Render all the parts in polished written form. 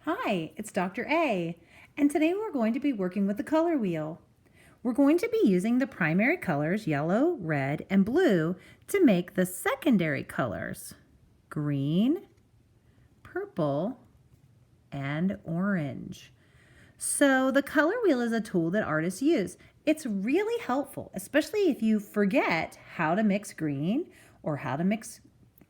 Hi, it's Dr. A, and today we're going to be working with the color wheel. We're going to be using the primary colors yellow, red, and blue to make the secondary colors green, purple, and orange. So the color wheel is a tool that artists use. It's really helpful, especially if you forget how to mix green or how to mix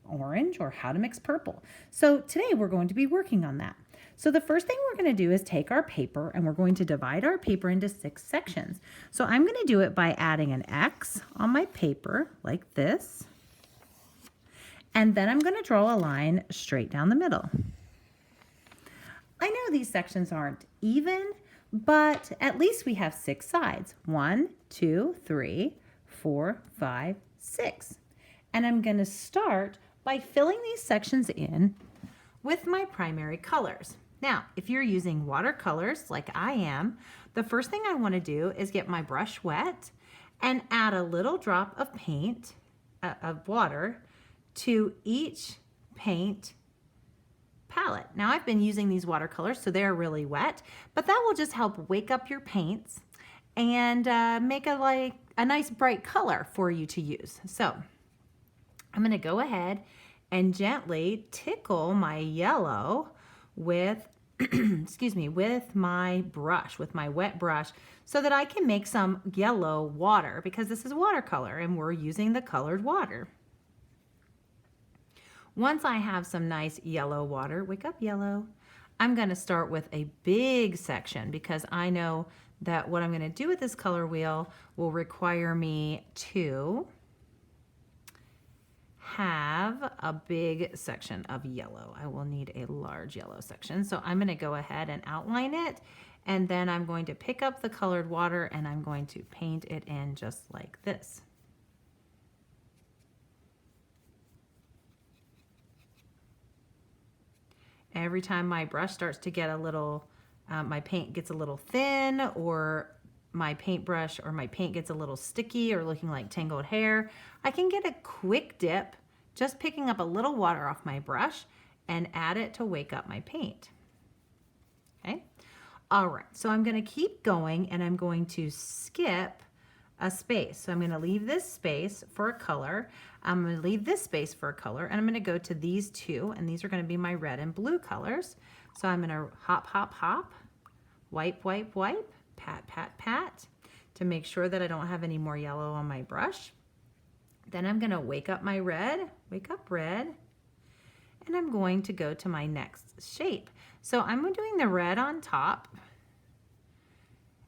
orange or how to mix purple. So today we're going to be working on that. So the first thing we're going to do is take our paper and we're going to divide our paper into 6 sections. So I'm going to do it by adding an X on my paper like this. And then I'm going to draw a line straight down the middle. I know these sections aren't even, but at least we have 6 sides. 1, 2, 3, 4, 5, 6. And I'm going to start by filling these sections in with my primary colors. Now, if you're using watercolors like I am, the first thing I want to do is get my brush wet and add a little drop of paint, of water, to each paint palette. Now, I've been using these watercolors, so they're really wet, but that will just help wake up your paints and make a nice bright color for you to use. So I'm going to go ahead and gently tickle my yellow with with my brush, with my wet brush, so that I can make some yellow water, because this is watercolor and we're using the colored water. Once I have some nice yellow water, wake up yellow, I'm going to start with a big section, because I know that what I'm going to do with this color wheel will require me to have a big section of yellow. I will need a large yellow section. So I'm going to go ahead and outline it, and then I'm going to pick up the colored water and I'm going to paint it in just like this. Every time my brush starts to get a little, my paint gets a little thin, or my paintbrush or my paint gets a little sticky or looking like tangled hair, I can get a quick dip, just picking up a little water off my brush and add it to wake up my paint. Okay. All right, so I'm going to keep going and I'm going to skip a space. So I'm going to leave this space for a color. I'm going to leave this space for a color, and I'm going to go to these two, and these are going to be my red and blue colors. So I'm going to hop, hop, hop, wipe, wipe, wipe, pat, pat, pat, to make sure that I don't have any more yellow on my brush. Then I'm going to wake up my red, wake up red, and I'm going to go to my next shape. So I'm doing the red on top.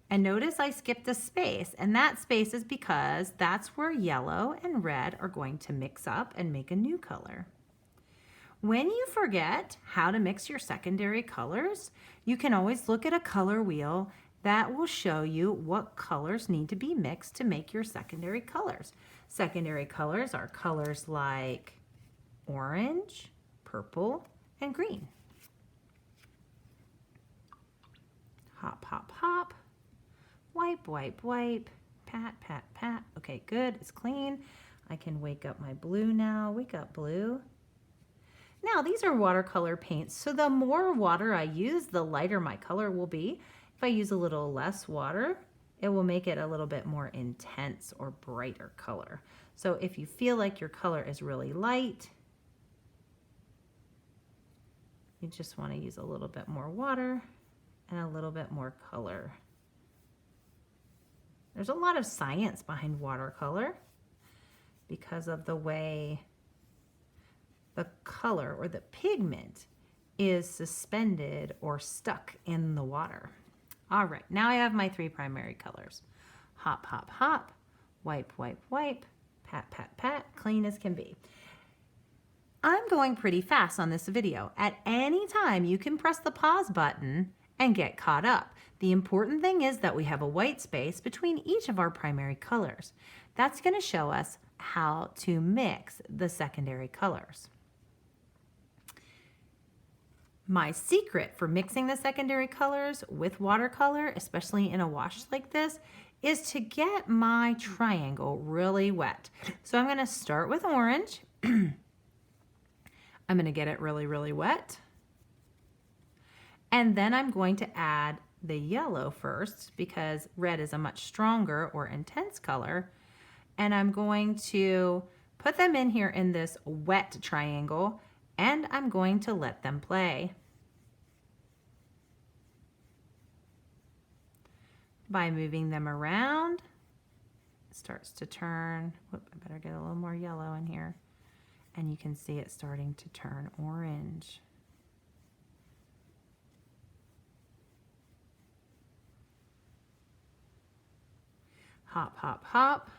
And notice I skipped a space, and that space is because that's where yellow and red are going to mix up and make a new color. When you forget how to mix your secondary colors, you can always look at a color wheel that will show you what colors need to be mixed to make your secondary colors. Secondary colors are colors like orange, purple, and green. Hop, hop, hop. Wipe, wipe, wipe, pat, pat, pat. Okay, good, it's clean. I can wake up my blue now. Wake up blue. Now, these are watercolor paints, so the more water I use, the lighter my color will be. If I use a little less water, it will make it a little bit more intense or brighter color. So if you feel like your color is really light, you just want to use a little bit more water and a little bit more color. There's a lot of science behind watercolor because of the way the color or the pigment is suspended or stuck in the water. All right, now I have my 3 primary colors. Hop, hop, hop, wipe, wipe, wipe, pat, pat, pat, clean as can be. I'm going pretty fast on this video. At any time, you can press the pause button and get caught up. The important thing is that we have a white space between each of our primary colors. That's going to show us how to mix the secondary colors. My secret for mixing the secondary colors with watercolor, especially in a wash like this, is to get my triangle really wet. So I'm going to start with orange. I'm going to get it really, really wet. And then I'm going to add the yellow first because red is a much stronger or intense color. And I'm going to put them in here in this wet triangle, and I'm going to let them play. By moving them around, it starts to turn. Whoop, I better get a little more yellow in here. And you can see it starting to turn orange. Hop, hop, hop.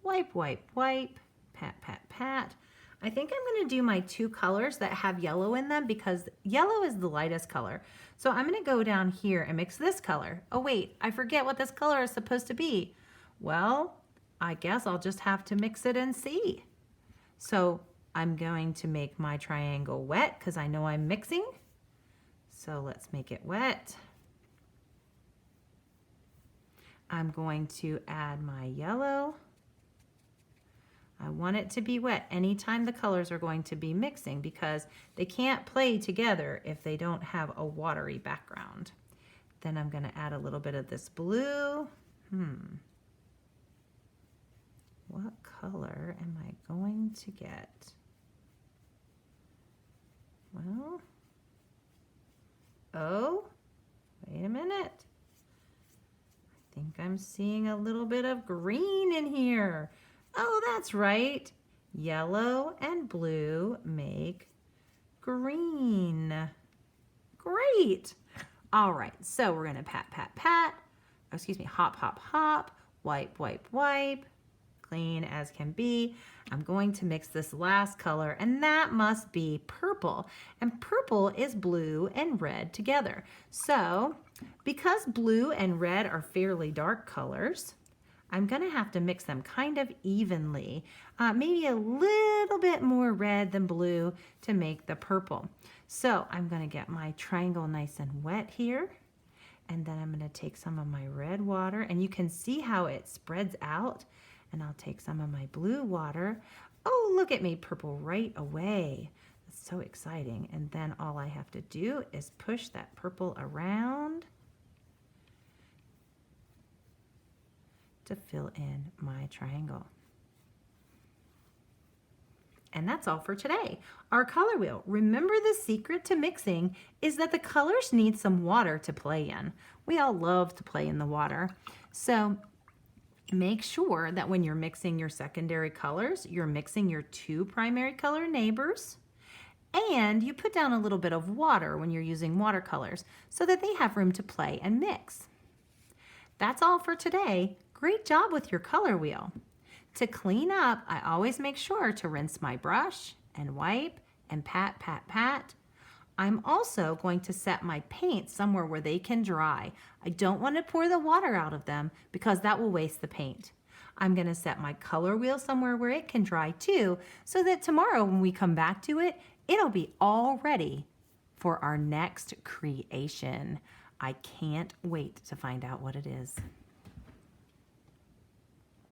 Wipe, wipe, wipe. Pat, pat, pat. I think I'm going to do my two colors that have yellow in them because yellow is the lightest color. So I'm going to go down here and mix this color. Oh wait, I forget what this color is supposed to be. Well, I guess I'll just have to mix it and see. So I'm going to make my triangle wet because I know I'm mixing. So let's make it wet. I'm going to add my yellow. I want it to be wet anytime the colors are going to be mixing because they can't play together if they don't have a watery background. Then I'm going to add a little bit of this blue. What color am I going to get? Well, oh, wait a minute. I think I'm seeing a little bit of green in here. Oh, that's right. Yellow and blue make green. Great. All right, so we're gonna pat, pat, pat. Oh, excuse me, hop, hop, hop. Wipe, wipe, wipe. Clean as can be. I'm going to mix this last color, and that must be purple. And purple is blue and red together. So, because blue and red are fairly dark colors, I'm going to have to mix them kind of evenly, maybe a little bit more red than blue to make the purple. So I'm going to get my triangle nice and wet here, and then I'm going to take some of my red water, and you can see how it spreads out, and I'll take some of my blue water. Oh, look at me, purple right away. That's so exciting. And then all I have to do is push that purple around to fill in my triangle. And that's all for today. Our color wheel. Remember, the secret to mixing is that the colors need some water to play in. We all love to play in the water. So make sure that when you're mixing your secondary colors, you're mixing your two primary color neighbors, and you put down a little bit of water when you're using watercolors so that they have room to play and mix. That's all for today. Great job with your color wheel. To clean up, I always make sure to rinse my brush and wipe and pat, pat, pat. I'm also going to set my paint somewhere where they can dry. I don't want to pour the water out of them because that will waste the paint. I'm going to set my color wheel somewhere where it can dry too, so that tomorrow when we come back to it, it'll be all ready for our next creation. I can't wait to find out what it is.